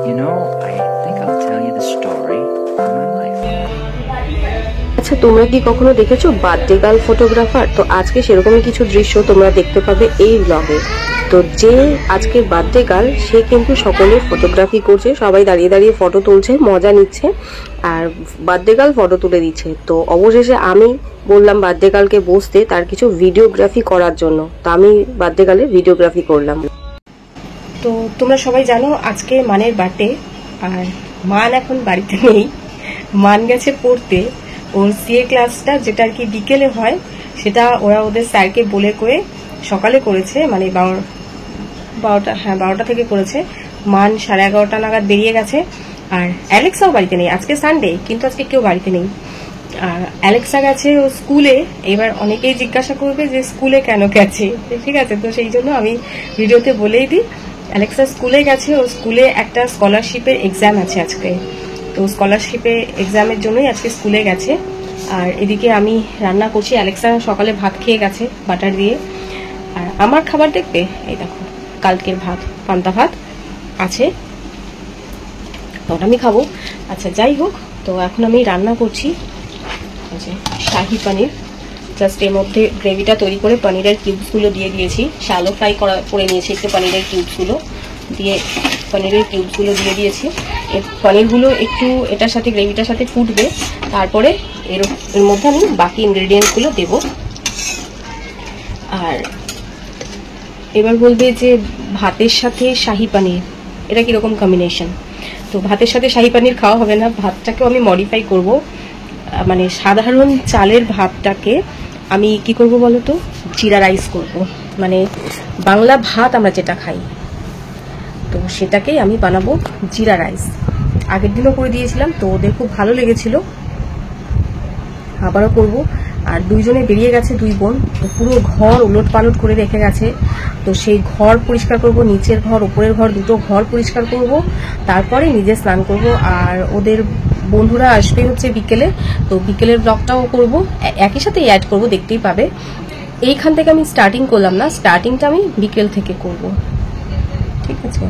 You know, I think I'll tell you the story of my life. আচ্ছা, তোমরা কি কখনো দেখেছো বার্থডে গার্ল ফটোগ্রাফার? তো আজকে সেরকমই কিছু দৃশ্য তোমরা দেখতে পাবে এই ব্লগে। তো যে আজকে বার্থডে গার্ল সে কিন্তু সকলের ফটোগ্রাফি করছে, সবাই দাঁড়িয়ে দাঁড়িয়ে ফটো তুলছে, মজা নিচ্ছে আর বার্থডে গার্ল ফটো তুলে দিচ্ছে। তো অবশেষে আমি বললাম বার্থডে গার্লকে বসতে তার কিছু ভিডিওগ্রাফি করার জন্য। তো আমি বার্থডে গার্লের ভিডিওগ্রাফি করলাম। তো তোমরা সবাই জানো আজকে মানের বার্থডে, আর মান এখন বাড়িতে নেই, মান গেছে পড়তে। ওর সিএ ক্লাসটা যেটা আর কি বিকেলে হয় সেটা ওরা ওদের স্যারকে বলে করে সকালে করেছে, মানে 12টা থেকে করেছে। মান 11:30 নাগাদ বেরিয়ে গেছে। আর অ্যালেক্সাও বাড়িতে নেই, আজকে সানডে কিন্তু আজকে কেউ বাড়িতে নেই। আর অ্যালেক্সা গেছে ও স্কুলে। এবার অনেকেই জিজ্ঞাসা করবে যে স্কুলে কেন গেছে, ঠিক আছে? তো সেই জন্য আমি ভিডিওতে বলেই দিই, অ্যালেক্সা স্কুলে গেছে। ও স্কুলে একটা স্কলারশিপের এক্সাম আছে আজকে, তো স্কলারশিপের এক্সামের জন্যই আজকে স্কুলে গেছে। আর এদিকে আমি রান্না করছি। অ্যালেক্সা সকালে ভাত খেয়ে গেছে বাটার দিয়ে। আর আমার খাবার দেখবে, এই দেখো কালকের ভাত, পান্তা ভাত আছে, ওটা আমি খাবো। আচ্ছা যাই হোক, তো এখন আমি রান্না করছি শাহি পনির। জাস্ট এর মধ্যে গ্রেভিটা তৈরি করে পনিরের কিউবসগুলো দিয়ে দিয়েছি, শ্যালো ফ্রাই করে নিয়েছি একটু পনিরের কিউবসগুলো দিয়ে, দিয়ে দিয়েছি। পনিরগুলো একটু এটার সাথে গ্রেভিটার সাথে ফুটবে, তারপরে এর মধ্যে আমি বাকি ইনগ্রেডিয়েন্টসগুলো দেব। আর এবার বলবে যে ভাতের সাথে শাহি পনির এটা কিরকম কম্বিনেশন। তো ভাতের সাথে শাহি পনির খাওয়া হবে না, ভাতটাকেও আমি মডিফাই করব। মানে সাধারণ চালের ভাতটাকে আমি কি করব বলো তো, জিরা রাইস করব। মানে বাংলা ভাত আমরা যেটা খাই, তো সেটাকেই আমি বানাবো জিরা রাইস। আগের দিনও করে দিয়েছিলাম, তো ওদের খুব ভালো লেগেছিল, আবারও করব। আর দুইজনে বেরিয়ে গেছে, দুই বোন, তো পুরো ঘর উলট পালট করে রেখে গেছে। তো সেই ঘর পরিষ্কার করব, নিচের ঘর উপরের ঘর দুটো ঘর পরিষ্কার করব, তারপরে নিজে স্নান করব। আর ওদের বন্ধুরা আসবে হচ্ছে বিকেলে, তো বিকেলের ব্লগটাও করব, একই সাথে অ্যাড করব, দেখতেই পাবে। এইখান থেকে আমি স্টার্টিং করলাম না, স্টার্টিংটা আমি বিকেল থেকে করব, ঠিক আছে?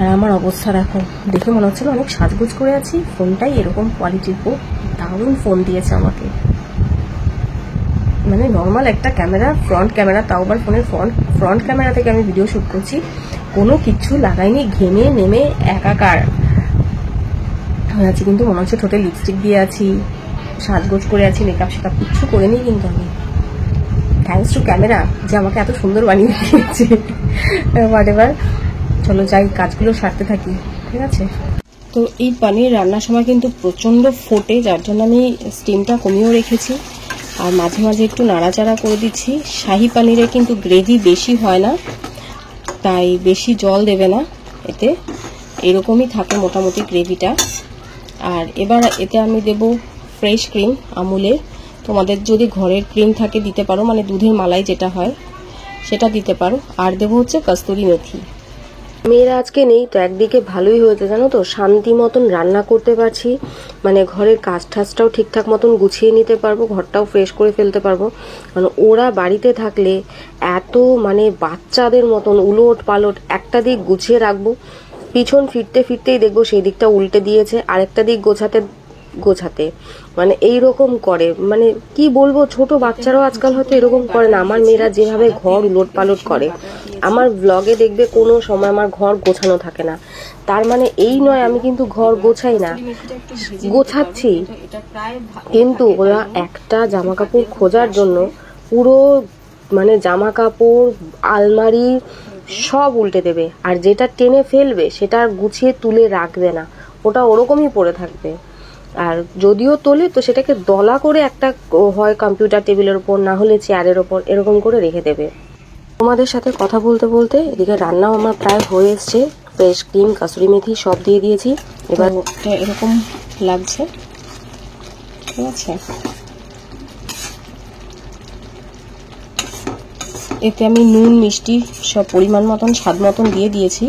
আর আমার অবস্থা দেখো, দেখে মনে হচ্ছে অনেক সাজগোজ করে আছি। ফোনটাই এরকম কোয়ালিটির, দারুণ ফোন দিয়েছে আমাকে। মানে নর্মাল একটা ক্যামেরা, ফ্রন্ট ক্যামেরা, তাও আবার ফোনের ফ্রন্ট ক্যামেরা থেকে আমি ভিডিও শুট করছি, কোনো কিছু লাগাইনি, ঘেমে নেমে একাকার হয়ে আছি। কিন্তু মনে হচ্ছে ঠোঁটে লিপস্টিক দিয়ে আছি, সাজগোজ করে আছি, মেকআপ শেকআপ কিচ্ছু করে নিই কিন্তু আমি। থ্যাঙ্কস টু ক্যামেরা যে আমাকে এত সুন্দর বানিয়ে দিয়েছে। হোয়াট এভার, চলো যাই কাজগুলো সারতে থাকি, ঠিক আছে? তো এই পনির রান্নার সময় কিন্তু প্রচণ্ড ফোটে, যার জন্য আমি স্টিমটা কমিয়েও রেখেছি। আর মাঝে মাঝে একটু নাড়াচাড়া করে দিচ্ছি। শাহি পনিরে কিন্তু গ্রেভি বেশি হয় না, তাই বেশি জল দেবে না এতে, এরকমই থাকে মোটামুটি গ্রেভিটা। আর এবার এতে আমি দেব ফ্রেশ ক্রিম আমুলের। তোমাদের যদি ঘরের ক্রিম থাকে দিতে পারো, মানে দুধের মালাই যেটা হয় সেটা দিতে পারো। আর দেবো হচ্ছে কস্তুরি মেথি। মেয়েরা আজকে নেই, তো একদিকে ভালোই হয়েছে জানো তো, শান্তি মতন রান্না করতে পারছি, মানে ঘরের কাজ টাজটাও ঠিকঠাক মতন গুছিয়ে নিতে পারবো, ঘরটাও ফ্রেশ করে ফেলতে পারবো। মানে ওরা বাড়িতে থাকলে এত মানে বাচ্চাদের মতন উলট পালট, একটা দিক গুছিয়ে রাখবো, পিছন ফিরতে ফিরতেই দেখবো সেই দিকটা উল্টে দিয়েছে, আরেকটা দিক গোছাতে মানে এইরকম করে। মানে কি বলবো, ছোট বাচ্চারাও আজকাল হয়তো এরকম করে না। আমার মেয়েরা যেভাবে ঘর উলট পালট করে, আমার ব্লগে দেখবে কোনো সময় আমার ঘর গোছানো থাকে না। তার মানে এই নয় আমি কিন্তু ঘর গোছাই না, গোছাচ্ছি, কিন্তু ওরা একটা জামা কাপড় খোঁজার জন্য পুরো মানে জামা কাপড় আলমারি সব উল্টে দেবে, আর যেটা টেনে ফেলবে সেটা আর গুছিয়ে তুলে রাখবে না, ওটা ওরকমই পড়ে থাকবে। আর যদিও তোলে তো সেটাকে দলা করে একটা হয় কম্পিউটার টেবিলের উপর, না হলে চেয়ারের ওপর, এরকম করে রেখে দেবে। তোমাদের সাথে কথা বলতে বলতে এদিকে রান্নাও আমার প্রায় হয়ে এসছে। ফ্রেশ ক্রিম, কাসুরি মেথি সব দিয়ে দিয়েছি। এবার এরকম লাগছে, ঠিক আছে? এতে আমি নুন মিষ্টি সব পরিমাণ মতন স্বাদ মতন দিয়ে দিয়েছি,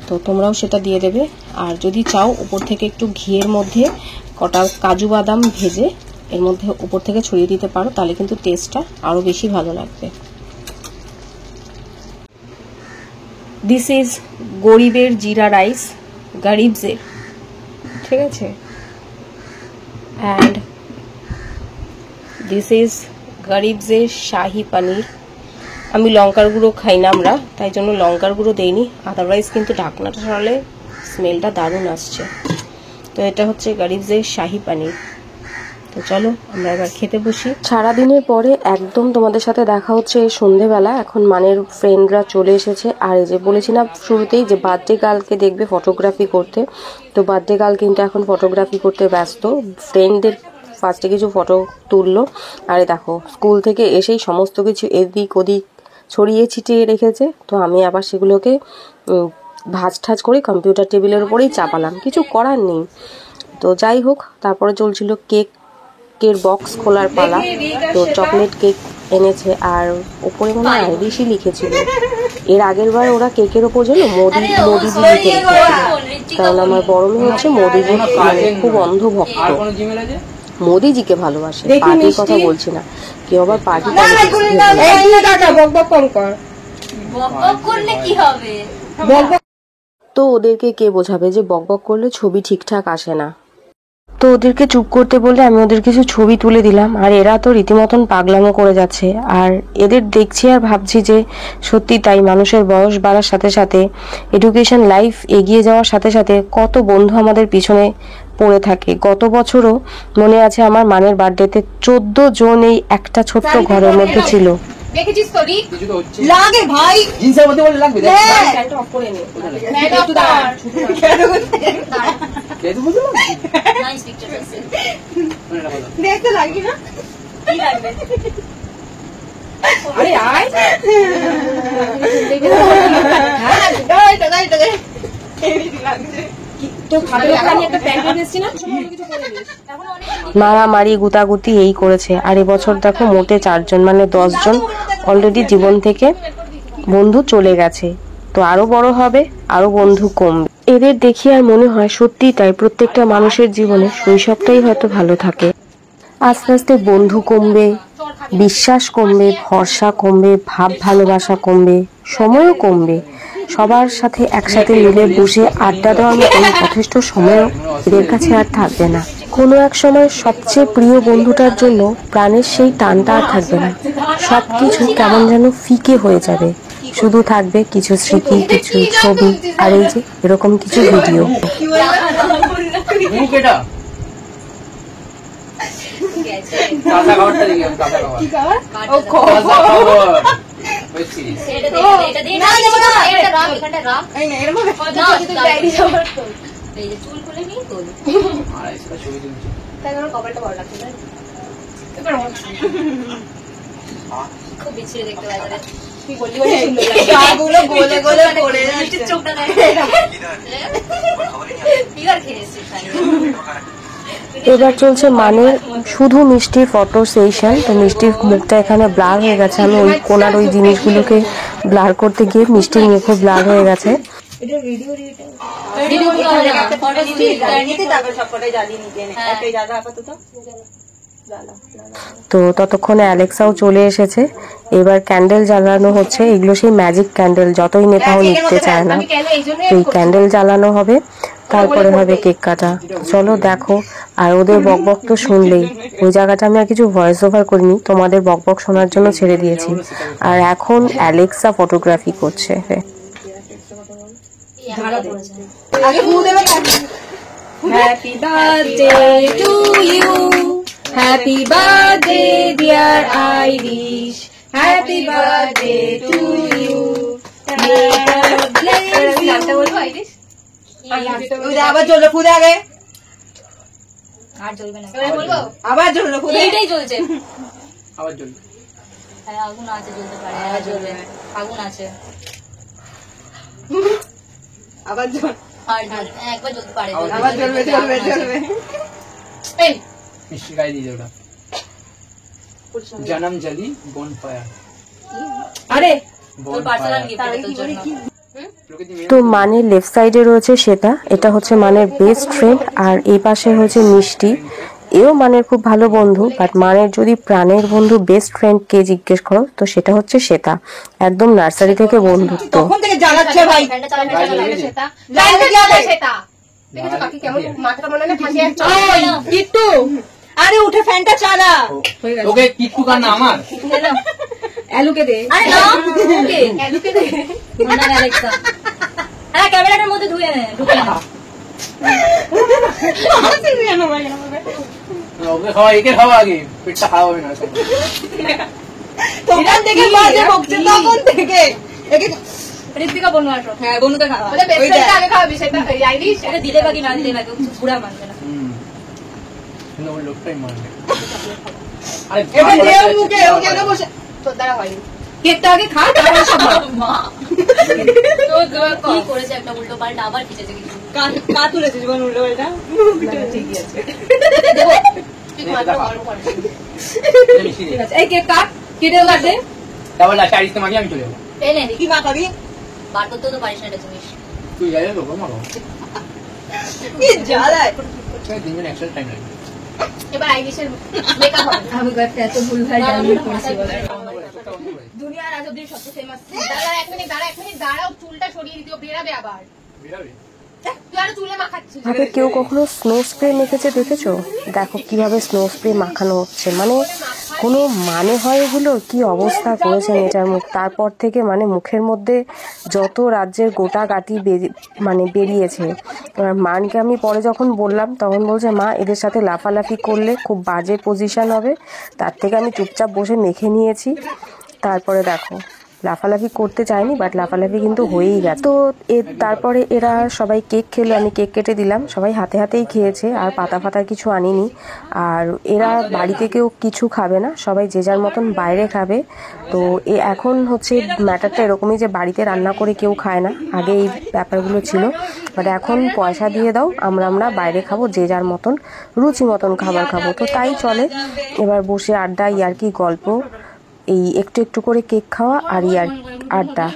তো তোমরাও সেটা দিয়ে দেবে। আর যদি চাও উপর থেকে একটু ঘিয়ের মধ্যে কটা কাজু বাদাম ভেজে এর মধ্যে উপর থেকে ছড়িয়ে দিতে পারো, তাহলে কিন্তু টেস্টটা আরো বেশি ভালো লাগবে। দিস ইজ গরিবের জিরা রাইস, গরিবসের, ঠিক আছে। অ্যান্ড দিস ইজ গরিবসের শাহি পনির। আমি লঙ্কার গুঁড়ো খাই না আমরা, তাই জন্য লঙ্কার গুঁড়ো দেইনি, আদারওয়াইজ কিন্তু ঢাকনাটা সরালে স্মেলটা দারুণ আসছে। তো এটা হচ্ছে গরিবসের শাহি পনির। তো চলো আমরা এবার খেতে বসি। সারাদিনের পরে একদম তোমাদের সাথে দেখা হচ্ছে এই সন্ধেবেলা। এখন মানের ফ্রেন্ডরা চলে এসেছে। আর এই যে বলেছিলাম শুরুতেই যে বার্থডে গার্লকে দেখবে ফটোগ্রাফি করতে, তো বার্থডে গার্ল কিন্তু এখন ফটোগ্রাফি করতে ব্যস্ত। ফ্রেন্ডদের ফার্স্টে কিছু ফটো তুললো, আরে দেখো স্কুল থেকে এসেই সমস্ত কিছু এদিক ওদিক ছড়িয়ে ছিটিয়ে রেখেছে। তো আমি আবার সেগুলোকে ভাজ ঠাজ করে কম্পিউটার টেবিলের উপরেই চাপালাম, কিছু করার নেই। তো যাই হোক, তারপরে চলছিল কেকের বক্স খোলার পালা। তো চকলেট কেক এনেছে, আর ওপরে মনে হয় আইরিশই লিখেছিল। এর আগের বার ওরা কেকের ওপর যেন মোদিজি লিখে রেখেছিল, কারণ আমার বড় মেয়ে হচ্ছে মোদিজির খুব অন্ধভক্ত, মোদিজিকে ভালোবাসে। পার্টির কথা বলছি না, কেউ আবার পার্টি তো ওদেরকে কে বোঝাবে যে বকবক করলে ছবি ঠিকঠাক আসে না। তো ওদেরকে চুপ করতে বলে আমি ওদের কিছু ছবি তুলে দিলাম, আর এরা তো রীতিমতন পাগলামো করে যাচ্ছে। আর এদের দেখছি আর ভাবছি যে সত্যি তাই, মানুষের বয়স বাড়ার সাথে সাথে, এডুকেশন লাইফ এগিয়ে যাওয়ার সাথে সাথে কত বন্ধু আমাদের পিছনে পড়ে থাকে। গত বছরও মনে আছে আমার মানের বার্থডেতে 14 জন এই একটা ছোট্ট ঘরের মধ্যে ছিল। দেখেছিস তো লাগে ভাই, জিন্সের মধ্যে বলে লাগবে, লাইটটা অফ করে নে, লাইট অফ কর, কেন বুঝলো নাইস পিকচার আছে, দেখতে লাগি না, কি লাগবে, আরে আয় দেখে হ্যাঁ দাঁড়াই এই লাগছে তো খাবে। আমি একটা প্যান্ট নিয়েছি না, কিছু করে দিস, এখন অনেক মারামারি গুতাগুতি এই করেছে। আর এবছর দেখো মোটে 4 জন, মানে 10 জন অলরেডি জীবন থেকে বন্ধু চলে গেছে। তো আরো বড় হবে, আরো বন্ধু কমবে। এদের দেখি আর মনে হয় সত্যি তাই, প্রত্যেকটা মানুষের জীবনে শৈশবটাই হয়তো ভালো থাকে। আস্তে আস্তে বন্ধু কমবে, বিশ্বাস কমবে, ভরসা কমবে, ভাব ভালোবাসা কমবে, সময়ও কমবে। সবার সাথে একসাথে মিলে বসে আড্ডা দেওয়ার মতো যথেষ্ট সময়ও এদের কাছে আর থাকবে না। কোনো এক সময় সবচেয়ে প্রিয় বন্ধুটার জন্য প্রাণের সেই টানটা আর থাকবে না। সবকিছু কেমন যেন ফিকে হয়ে যাবে, শুধু থাকবে কিছু স্মৃতি, কিছু ছবি, আর এই যে এরকম কিছু ভিডিও। খুব বিচ্ছিরি দেখতে পারে, কি বললি গাগুলো গোলে গোলে পড়ে যাচ্ছে, চোখটা দেখ ফিগার খেয়েছে। এবার চলছে মানে শুধু মিষ্টির ফটো সেশন। তো মিষ্টির মুখটা এখানে ব্লার হয়ে গেছে, আমি ওই কোনার ওই জিনিসগুলোকে ব্লার করতে গিয়ে মিষ্টির মুখও ব্লার হয়ে গেছে। তো ততক্ষণে অ্যালেক্সাও চলে এসেছে। এবার ক্যান্ডেল জ্বালানো হচ্ছে, এগুলো সেই ম্যাজিক ক্যান্ডেল, যতই নেতাও নিতে চায় না, এই ক্যান্ডেল জ্বালানো হবে, তারপরে হবে কেক কাটা। চলো দেখো। আর ওদের বকবক তো শুনলেই, ওই জায়গাটা আমি আর কিছু ভয়েস ওভার করিনি, তোমাদের বকবক শোনার জন্য ছেড়ে দিয়েছি। আর এখন অ্যালেক্সা ফটোগ্রাফি করছে। Happy birthday to you, happy birthday dear Irish, happy birthday to you, আবার জ্বলবে ফুদে, আগে আর জ্বলবে না, আবার জ্বলবে ফুদে, এইটাই জ্বলছে, আবার জ্বলবে, হ্যাঁ আগুন আছে, জ্বলতে পারে, আবার জ্বলবে, আগুন আছে, আবার জ্বল, আর একবার জ্বলতে পারে, আবার জ্বলবে জ্বলবে জ্বলবে। এই মিষ্টি গায়ে দিয়ে ওটা জনম জলি বনফায়ার, আরে তোর পার্সোনাল গিফট তোর জন্য। তো মানের লেফট সাইডে রয়েছে সেটা, এটা হচ্ছে মানের বেস্ট ফ্রেন্ড, আর এই পাশে হচ্ছে মিষ্টি, এও মানের খুব ভালো বন্ধু, বাট মানের যদি প্রাণের বন্ধু বেস্ট ফ্রেন্ড কে জিজ্ঞেস করো তো সেটা হচ্ছে শ্বেতা, একদম নার্সারি থেকে বন্ধুত্ব। তখন থেকে জ্বালাচ্ছে ভাই। কিট্টু আরে উঠে ফ্যানটা চালা। ওকে কিট্টু কার না আমার এলুকে দে। আরে না ওকে এলুকে দে। মন্ডা অ্যালেক্সা আরে ক্যামেরাটার মধ্যে ধুয়ে নে ঢুকে না। ওকে খাওয়া, একে খাওয়া আগে, পেটটা খাওয়া হবে না। তখন থেকে বাজে বকছে, তখন থেকে একে ঋতিকা বনু আসো। হ্যাঁ বনুকে খাওয়া, ওটা বেস্ট ফ্রেন্ডকে আগে খাওয়াবি, সেটা আইরিশ এটা দিলে বাকি না দিলে বাকি কিছু পুরা মানবে না। কিন্তু ওই লোকটাই মানবে। আরে এবার দে মুখে, ও কেন বসে তোর দ্বারা হয়নি। কেকটা আগে খা, তারপর সব মা তো কি করেছে একটা উল্টো পাল্টা, আবার পিছেছে কিছু কা তুলেছে জীবন উল্টো পাল্টা। ঠিকই আছে দেবো ঠিক মাত্র গরম করে ঠিক আছে। এই কেক কাট, কেটে লাগবে ডাবল লাস্ট আইসতে মাগি আমি চলে যাব। এই নে কি মাখাবি, বার করতে তো পারিস না এটা জিনিস। তুই যাই তো মাগো কি জ্বালায়, সেই দিন এক্সট্রা টাইম লাগে। এবার আইরিশের মেকআপ হবে। আমি একটা এত ভুল ভাই জানি করেছি বলে দুনিয়ার আজ অবধি সবচেয়ে ফেমাস। দাঁড়া এক মিনিট, দাঁড়াও চুলটা সরিয়ে দিও, বেরাবে আবার বেরাবে। তুই আর চুলে মাখাচ্ছিস। আগে কেউ কখনো স্নো স্প্রে মেখেছে দেখেছো? দেখো কিভাবে স্নো স্প্রে মাখানো হচ্ছে, মানে কোনো মানে হয় এগুলোর? কি অবস্থা করেছেন এটার মুখ। তারপর থেকে মানে মুখের মধ্যে যত রাজ্যের গোটা গাটি মানে বেরিয়েছে। এবার মানকে আমি পরে যখন বললাম তখন বলছে মা এদের সাথে লাফালাফি করলে খুব বাজে পজিশন হবে, তার থেকে আমি চুপচাপ বসে মেখে নিয়েছি। তারপরে দেখো লাফালাফি করতে চাইনি, বাট লাফালাফি কিন্তু হয়েই গেছে। তো তারপরে এরা সবাই কেক খেলো, আমি কেক কেটে দিলাম, সবাই হাতে হাতেই খেয়েছে, আর পাতা ফাতা কিছু আনিনি। আর এরা বাড়িতে কেউ কিছু খাবে না, সবাই যে যার মতন বাইরে খাবে। তো এখন হচ্ছে ম্যাটারটা এরকমই যে বাড়িতে রান্না করে কেউ খায় না, আগে এই ব্যাপারগুলো ছিল, বাট এখন পয়সা দিয়ে দাও, আমরা বাইরে খাবো, যে যার মতন রুচি মতন খাবার খাবো। তো তাই চলে, এবার বসে আড্ডা, ইয়ার্কি, গল্প, এই একটু একটু করে কেক খাওয়া আর আড্ডা।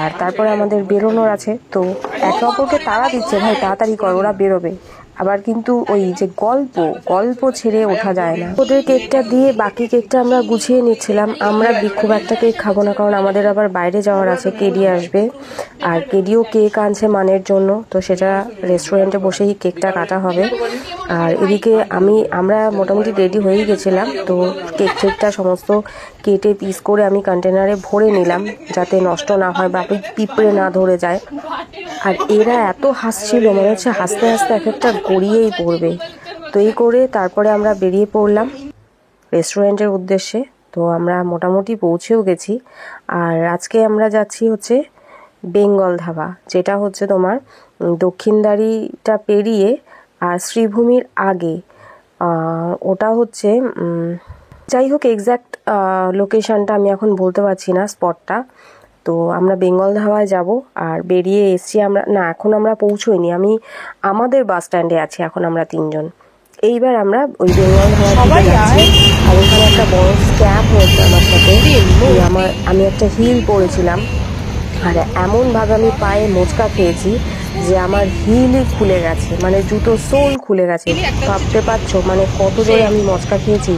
আর তারপরে আমাদের বেরোনোর আছে, তো একে অপরকে তাড়া দিচ্ছে ভাই তাড়াতাড়ি কর, ওরা বেরোবে। আবার কিন্তু ওই যে গল্প ছেড়ে ওঠা যায় না। ওদের কেকটা দিয়ে বাকি কেকটা আমরা গুছিয়ে নিচ্ছিলাম। আমরা খুব একটা কেক খাবো না, কারণ আমাদের আবার বাইরে যাওয়ার আছে, কেডি আসবে, আর কেডিও কেক আনছে মানের জন্য, তো সেটা রেস্টুরেন্টে বসেই কেকটা কাটা হবে। আর এদিকে আমরা মোটামুটি রেডি হয়েই গেছিলাম, তো কেকটা সমস্ত কেটে পিস করে আমি কন্টেনারে ভরে নিলাম, যাতে নষ্ট না হয় বা পিঁপড়ে না ধরে যায়। আর এরা এত হাসছিল, মনে হচ্ছে হাসতে হাসতে এক একটা গড়িয়েই পড়বে। তো এই করে তারপরে আমরা বেরিয়ে পড়লাম রেস্টুরেন্টের উদ্দেশ্যে। তো আমরা মোটামুটি পৌঁছেও গেছি। আর আজকে আমরা যাচ্ছি হচ্ছে বেঙ্গল ধাবা, যেটা হচ্ছে তোমার দক্ষিণদারিটা পেরিয়ে আর শ্রীভূমির আগে। ওটা হচ্ছে যাই হোক এক্স্যাক্ট লোকেশনটা আমি এখন বলতে পারছি না, স্পটটা। তো আমরা বেঙ্গল ধাবায় যাব। আর বেরিয়ে এসছি আমরা, না এখন আমরা পৌঁছোইনি, আমাদের বাস স্ট্যান্ডে আছি এখন আমরা তিনজন। এইবার আমরা ওই বেঙ্গল ধাবা যাচ্ছি। আর ওখানে একটা বড় স্ক্যাম হয়েছে আমার সাথে। আমি একটা হিল পরেছিলাম, আর এমনভাবে আমি পায়ে মোচকা খেয়েছি যে আমার হিলই খুলে গেছে, মানে জুতো সোল খুলে গেছে। ভাবতে পারছো মানে কত জোরে আমি মোচকা খেয়েছি।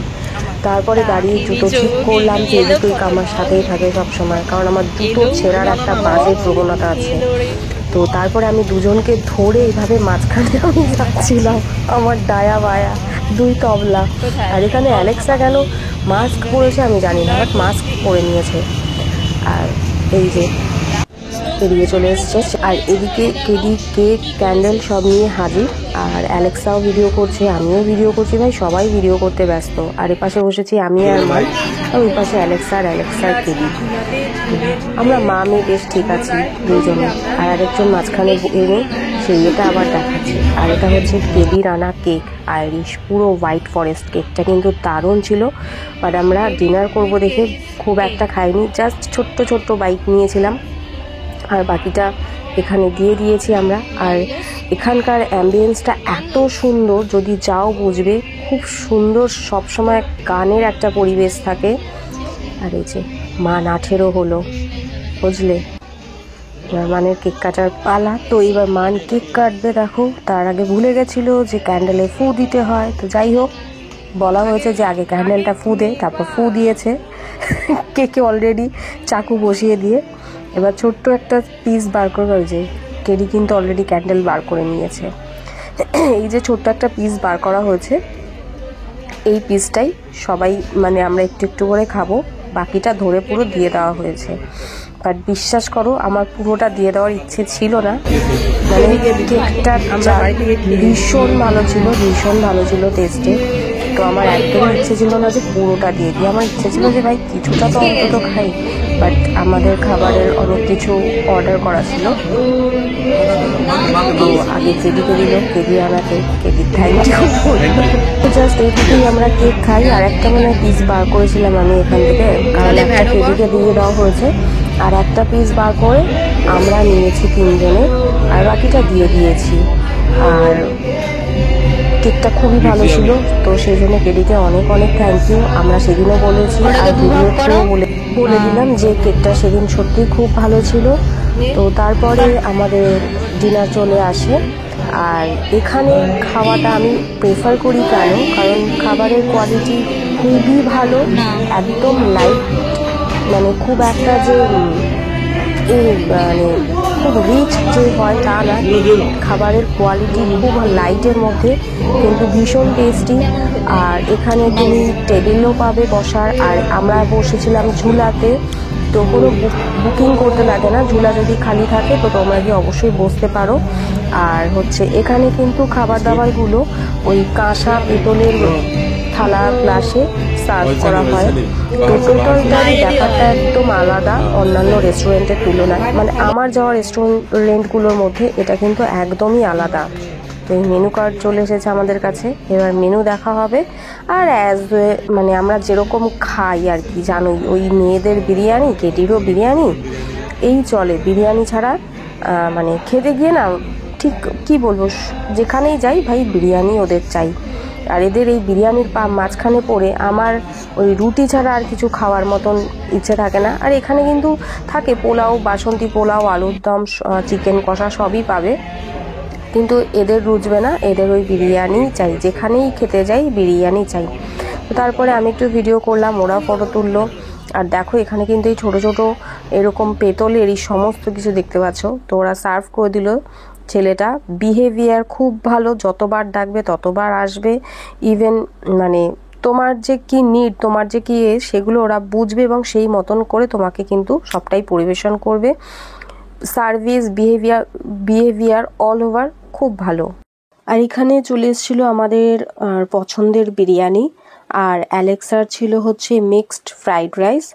তারপরে দাঁড়িয়ে জুতো ঠিক করলাম, যে জুতোই আমার সাথেই থাকে সবসময়, কারণ আমার জুতো ছেঁড়ার একটা বাজে প্রবণতা আছে। তো তারপরে আমি দুজনকে ধরে এইভাবে মাঝখানে আমি যাচ্ছিলাম, আমার ডায়া বায়া দুই তবলা। আর এখানে অ্যালেক্সা কেন মাস্ক পরেছে আমি জানি না, বাট মাস্ক পরে নিয়েছে। আর এই যে এদিকে চলে এসছে, আর এদিকে কেডি কেক ক্যান্ডেল সব নিয়ে হাজির। আর অ্যালেক্সাও ভিডিও করছে, আমিও ভিডিও করছি, ভাই সবাই ভিডিও করতে ব্যস্ত। আর এপাশে বসেছি আমি আর মা, আর ওই পাশে অ্যালেক্সার কেডি। আমরা মা মেয়ে বেশ ঠিক আছি দুজনে। আর আরেকজন মাঝখানে এনে সেই এটা আবার দেখাচ্ছে। আর এটা হচ্ছে কেডির আনা কেক, আইরিশ, পুরো হোয়াইট ফরেস্ট। কেকটা কিন্তু দারুণ ছিল, বাট আমরা ডিনার করব দেখে খুব একটা খাইনি, জাস্ট ছোট্ট বাইট নিয়েছিলাম, আর বাকিটা এখানে দিয়ে দিয়েছি আমরা। আর এখানকার অ্যাম্বিয়েন্সটা এত সুন্দর, যদি যাও বুঝবে, খুব সুন্দর, সবসময় গানের একটা পরিবেশ থাকে। আর এই যে মান 18 হলো, বুঝলে, এবার মানের কেক কাটার পালা। তো এবার মান কেক কাটবে, দেখো তার আগে ভুলে গেছিলো যে ক্যান্ডেলে ফু দিতে হয়। তো যাই হোক বলা হয়েছে যে আগে ক্যান্ডেলটা ফু দে, তারপর ফু দিয়েছে কেকে অলরেডি চাকু বসিয়ে দিয়ে। এবার ছোট্ট একটা পিস বার করে হয়েছে, কেডি কিন্তু অলরেডি ক্যান্ডেল বার করে নিয়েছে। এই যে ছোট্ট একটা পিস বার করা হয়েছে, এই পিসটাই সবাই মানে আমরা একটু একটু করে খাবো, বাকিটা ধরে পুরো দিয়ে দেওয়া হয়েছে। বাট বিশ্বাস করো আমার পুরোটা দিয়ে দেওয়ার ইচ্ছে ছিল না, মানে কেকটা ভীষণ ভালো ছিল, ভীষণ ভালো ছিল টেস্টে। তো আমার একদমই ইচ্ছে ছিল না যে পুরোটা দিয়ে দিই, আমার ইচ্ছে ছিল যে ভাই কিছুটা তো অন্তত খাই। বাট আমাদের খাবারের অনেক কিছু অর্ডার করা ছিল, তো আগে কেডিকে দিল, কেডি আমাকে, কেডি থ্যাংক ইউ। জাস্ট এইটুকুই আমরা কেক খাই। আর একটা মানে পিস বার করেছিলাম আমি এখান থেকে, কারণ একটা কেডিকে দিয়ে দেওয়া হয়েছে, আর একটা পিস বার করে আমরা নিয়েছি 3 জনে, আর বাকিটা দিয়ে দিয়েছি। আর কেকটা খুবই ভালো ছিল, তো সেই জন্য কেডিকে অনেক অনেক থ্যাংক ইউ। আমরা সেদিনও বলেছি আর ভিডিওতেও বলে দিলাম যে কেকটা সেদিন সত্যি খুব ভালো ছিল। তো তারপরে আমাদের ডিনার চলে আসে। আর এখানে খাওয়াটা আমি প্রেফার করি কেন, কারণ খাবারের কোয়ালিটি খুবই ভালো, একদম লাইট, মানে খুব একটা যে মানে খুব রিচ যে হয় তা না, খাবারের কোয়ালিটি খুব লাইটের মধ্যে কিন্তু ভীষণ টেস্টি। আর এখানে তুমি টেবিলও পাবে বসার, আর আমরা বসেছিলাম ঝুলাতে, তো কোনো বুকিং করতে লাগে না, ঝুলা যদি খালি থাকে তো তোমরা গিয়ে অবশ্যই বসতে পারো। আর হচ্ছে এখানে কিন্তু খাবার দাবারগুলো ওই কাঁসা পিতলের থালা গ্লাসে সার্ভ করা হয়। তো টোটালটাই ব্যাপারটা একদম আলাদা অন্যান্য রেস্টুরেন্টের তুলনায়, মানে আমার যাওয়া রেস্টুরেন্টগুলোর মধ্যে এটা কিন্তু একদমই আলাদা। তো এই মেনু কার্ড চলে এসেছে আমাদের কাছে, এবার মেনু দেখা হবে। আর মানে আমরা যেরকম খাই আর কি জানোই, ওই মেয়েদের বিরিয়ানি, কেটিরও বিরিয়ানি, এই চলে। বিরিয়ানি ছাড়া মানে খেতে গিয়ে না ঠিক কি বলবো, যেখানেই যাই ভাই বিরিয়ানি ওদের চাই। আর এদের এই বিরিয়ানির মাঝখানে পড়ে আমার ওই রুটি ছাড়া আর কিছু খাওয়ার মতন ইচ্ছে থাকে না। আর এখানে কিন্তু থাকে পোলাও, বাসন্তী পোলাও, আলুর দম, চিকেন কষা সবই পাবে, কিন্তু এদের রুচবে না, এদের ওই বিরিয়ানি চাই, যেখানেই খেতে যাই বিরিয়ানি চাই। তো তারপরে আমি একটু ভিডিও করলাম, ওরা ফটো তুললো। আর দেখো এখানে কিন্তু এই ছোটো ছোটো এরকম পেতলেরই সমস্ত কিছু দেখতে পাচ্ছ। তো ওরা সার্ভ করে দিল। ছেলেটা বিহেভিয়ার খুব ভালো, যতবার ডাকবে ততবার আসবে। ইভেন মানে তোমার যে কি নিড, তোমার যে কি সেগুলো ওরা বুঝবে এবং সেই মতন করে তোমাকে কিন্তু সবটাই পরিবেশন করবে। সার্ভিস, বিহেভিয়ার অল ওভার খুব ভালো। আর এখানে চলে এসেছিলো আমাদের পছন্দের বিরিয়ানি, আর অ্যালেক্সার ছিল হচ্ছে মিক্সড ফ্রাইড রাইস।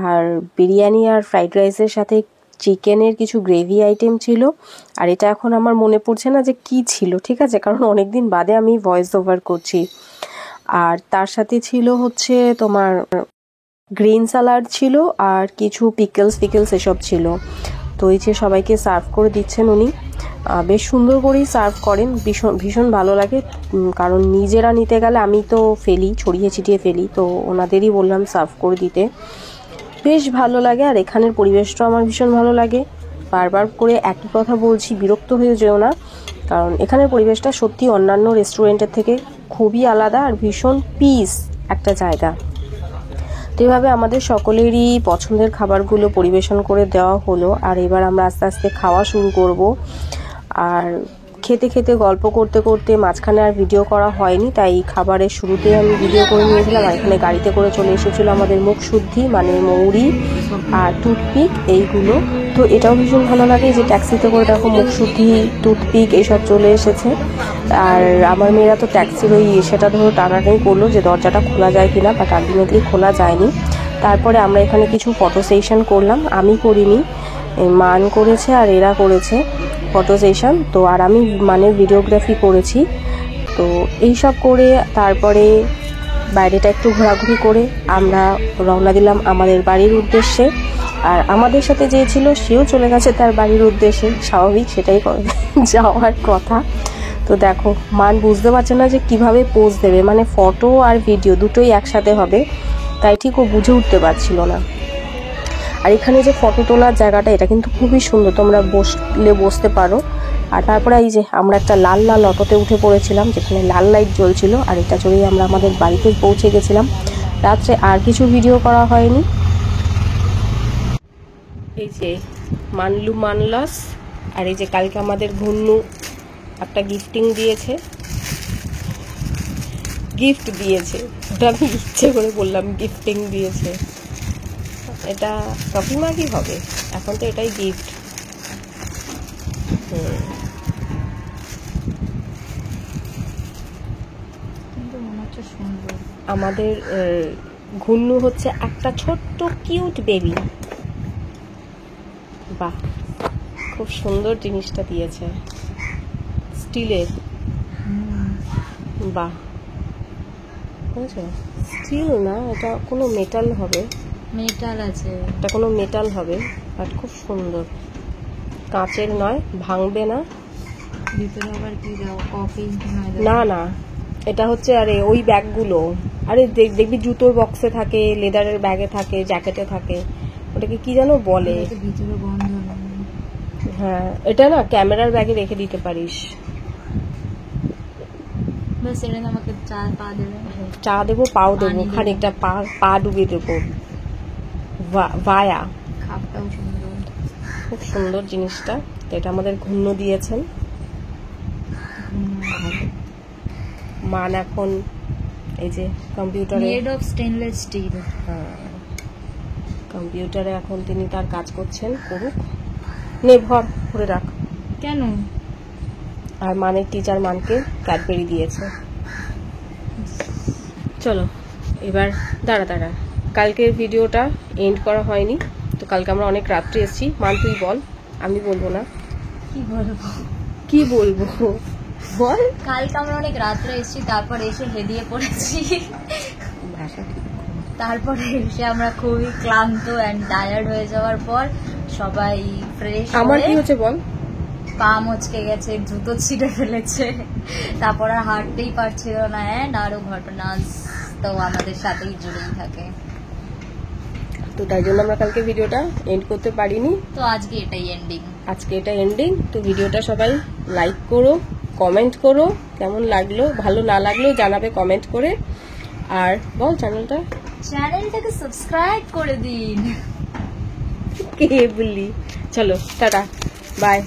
আর বিরিয়ানি আর ফ্রাইড রাইসের সাথে চিকেনের কিছু গ্রেভি আইটেম ছিল। আর এটা এখন আমার মনে পড়ছে না যে কি ছিল, ঠিক আছে, কারণ অনেক দিন বাদে আমি ভয়েস ওভার করছি। আর তার সাথে ছিল হচ্ছে তোমার গ্রিন স্যালাড ছিল, আর কিছু পিকলস এসব ছিল। তো এই যে সবাইকে সার্ভ করে দিচ্ছেন উনি, বেশ সুন্দর করেই সার্ভ করেন, ভীষণ ভালো লাগে। কারণ নিজেরা নিতে গেলে আমি তো ফেলি, ছড়িয়ে ছিটিয়ে ফেলি, তো ওনাদেরই বললাম সার্ভ করে দিতে, বেশ ভালো লাগে। আর এখানের পরিবেশটাও আমার ভীষণ ভালো লাগে। বারবার করে একই কথা বলছি, বিরক্ত হয়ে যেও না, কারণ এখানের পরিবেশটা সত্যি অন্যান্য রেস্টুরেন্টের থেকে খুবই আলাদা আর ভীষণ পিস একটা জায়গা। তো এভাবে আমাদের সকলেরই পছন্দের খাবারগুলো পরিবেশন করে দেওয়া হলো। আর এবার আমরা আস্তে আস্তে খাওয়া শুরু করব। আর খেতে খেতে গল্প করতে করতে মাঝখানে আর ভিডিও করা হয়নি, তাই খাবারের শুরুতেই আমি ভিডিও করে নিয়েছিলাম। আর এখানে গাড়িতে করে চলে এসেছিলো আমাদের মুখ শুদ্ধি, মানে মৌরি আর টুথপিক এইগুলো। তো এটাও ভীষণ ভালো লাগে যে ট্যাক্সিতে করে দেখো মুখ শুদ্ধি, টুথপিক এইসব চলে এসেছে। আর আমার মেয়েরা তো ট্যাক্সির ওই সেটা ধরো টানাটাই করলো যে দরজাটা খোলা যায় কিনা, বাট আলটিমেটলি খোলা যায়নি। তারপরে আমরা এখানে কিছু ফটো সেশন করলাম, আমি করিনি, মান করেছে আর এরা করেছে ফটো সেশন। তো আর আমি মানে ভিডিওগ্রাফি করেছি। তো এইসব করে তারপরে বাইরেটা একটু ঘোরাঘুরি করে আমরা রওনা দিলাম আমাদের বাড়ির উদ্দেশ্যে। আর আমাদের সাথে যে ছিল সেও চলে গেছে তার বাড়ির উদ্দেশ্যে, স্বাভাবিক, সেটাই যাওয়ার কথা। তো দেখো মান বুঝতে পারছে না যে কিভাবে পোজ দেবে, মানে ফটো আর ভিডিও দুটোই একসাথে হবে, তাই ঠিক ও বুঝে উঠতে পারছিল না। আর এখানে যে ফটো তোলার জায়গাটা, এটা কিন্তু খুবই সুন্দর, তোমরা বসলে বসতে পারো। আর তারপরে এই যে আমরা একটা লাল লাল অটোতে উঠে পড়েছিলাম, যেখানে লাল লাইট জ্বলছিল, আর এটা চড়েই আমরা আমাদের বাড়িতে পৌঁছে গেছিলাম। রাত্রে আর কিছু ভিডিও করা হয়নি। এই যে মানলু মানলাস, আর এই যে কালকে আমাদের ঘুন্নু একটা গিফট দিয়েছে, ওটা আমি ইচ্ছে করে বললাম গিফটিং দিয়েছে। এটা কফি মাগই হবে, এখন তো এটাই গিফট। আমাদের ঘুন্নু হচ্ছে একটা ছোট্ট কিউট বেবি। বাহ, খুব সুন্দর জিনিসটা দিয়েছে, স্টিলের। বাহ, বুঝছো, স্টিল না, এটা কোনো মেটাল হবে, মেটাল আছে, এটা কোনো মেটাল হবে, বাট খুব সুন্দর, কাঁচের নয়, ভাঙবে না। ভিতরে আবার কি দাও, কফি? না না, এটা হচ্ছে আরে ওই ব্যাগগুলো, আরে দেখবি জুতোর বক্সে থাকে, লেদারের ব্যাগে থাকে, জ্যাকেটে থাকে, ওটাকে কি যেন বলে। ভিতরে বন্ধ না? হ্যাঁ, এটা না ক্যামেরার ব্যাগে রেখে দিতে পারিস। বাস এটা আমাকে পা দেবে, চা দেবো, পাও দেবো, খানিকটা পা ডুবিয়ে দেবো, ভায়া। খাপটাও সুন্দর, খুব সুন্দর জিনিসটা। তো এটা আমাদের ঘুন্নু দিয়েছেন। মান এখন এই যে কম্পিউটারে, মেড অফ স্টেনলেস স্টিল, কম্পিউটারে এখন তিনি তার কাজ করছেন, করুক। নে ভরে রাখ। কেন? আর মানের টিচার মানকে ক্যাডবেরি দিয়েছে। চলো এবার দাঁড়া, কালকের ভিডিওটা এন্ড করা হয়নি, তো কালকে আমরা অনেক রাত্রে এসেছি। মান তুই বল, আমি বলবো না। কি বলবো বল। কালকে আমরা অনেক রাত্রে এসেছি, তারপর এসে হেদিয়ে পড়েছি, তারপরে এসে আমরা খুবই ক্লান্ত এন্ড টায়ার্ড হয়ে যাওয়ার পর সবাই ফ্রেশ। আমার কি হচ্ছে বল? পা মচকে গেছে, জুতো ছিঁড়ে ফেলেছে, তারপর আর হাঁটতেই পারছিল না, এন্ড আরো ঘটনা তো আমাদের সাথেই জুড়েই থাকে। তো তাই জন্য আমরা কালকে ভিডিওটা এন্ড করতে পারিনি, তো আজকে এটাই এন্ডিং। তো ভিডিওটা সবাই লাইক করো, কমেন্ট করো, কেমন লাগলো, ভালো না লাগলেও জানাবে কমেন্ট করে। আর বল চ্যানেলটাকে সাবস্ক্রাইব করে দিন। কে বললি? চলো টাটা, বাই।